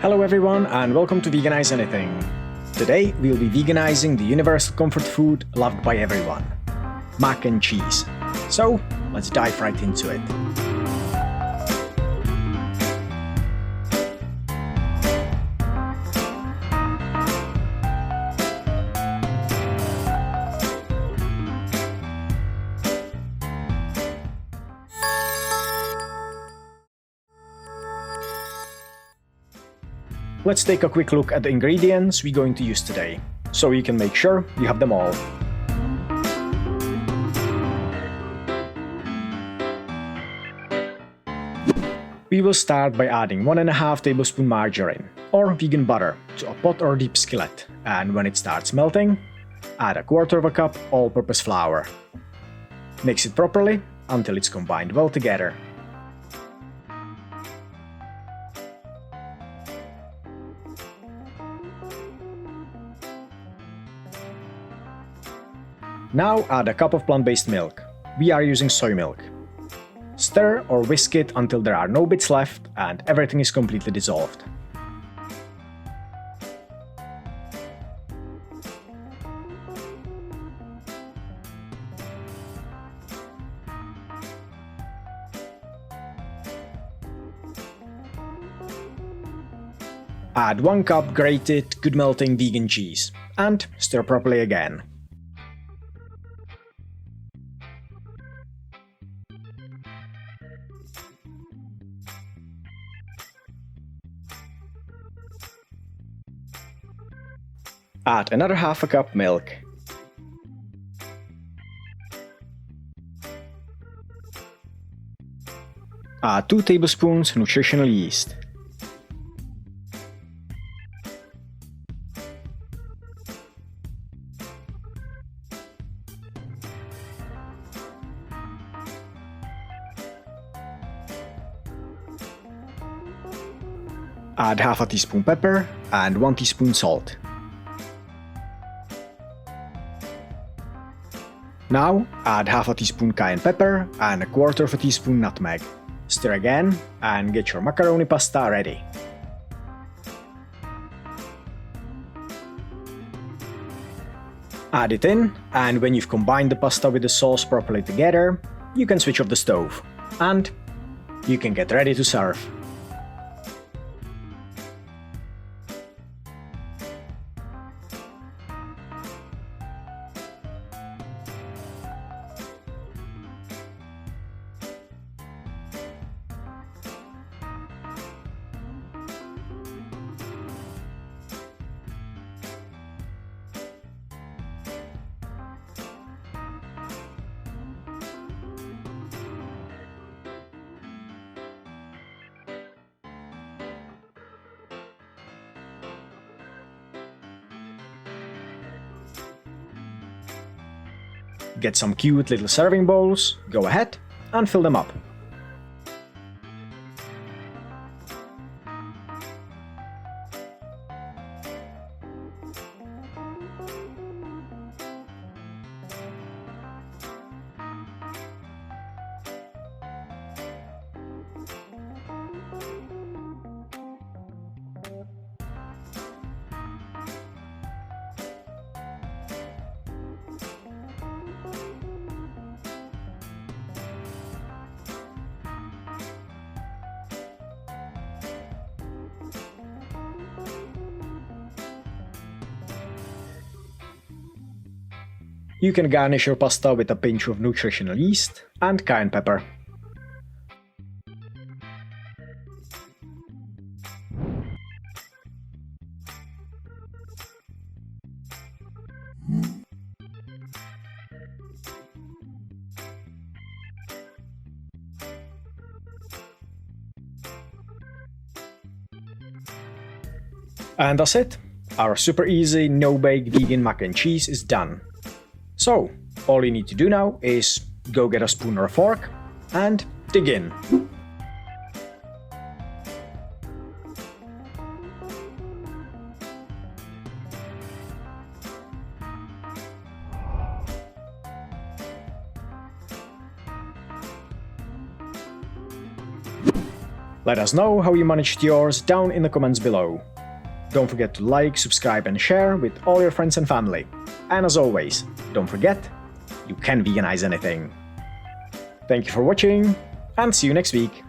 Hello everyone and welcome to Veganize Anything. Today we'll be veganizing the universal comfort food loved by everyone, mac and cheese. So let's dive right into it. Let's take a quick look at the ingredients we're going to use today, so you can make sure you have them all. We will start by adding 1.5 tablespoon margarine, or vegan butter, to a pot or deep skillet, and when it starts melting, add 1/4 cup all-purpose flour. Mix it properly until it's combined well together. Now add a cup of plant-based milk. We are using soy milk. Stir or whisk it until there are no bits left and everything is completely dissolved. Add 1 cup grated, good melting vegan cheese and stir properly again. Add another 1/2 cup milk. Add 2 tablespoons nutritional yeast. Add 1/2 teaspoon pepper and 1 teaspoon salt. Now add 1/2 teaspoon cayenne pepper and 1/4 teaspoon nutmeg. Stir again and get your macaroni pasta ready. Add it in, and when you've combined the pasta with the sauce properly together, you can switch off the stove and you can get ready to serve. Get some cute little serving bowls, go ahead and fill them up. You can garnish your pasta with a pinch of nutritional yeast and cayenne pepper. And that's it! Our super easy, no-bake vegan mac and cheese is done. So, all you need to do now is go get a spoon or a fork and dig in. Let us know how you managed yours down in the comments below. Don't forget to like, subscribe and share with all your friends and family. And as always, don't forget, you can veganize anything. Thank you for watching, and see you next week.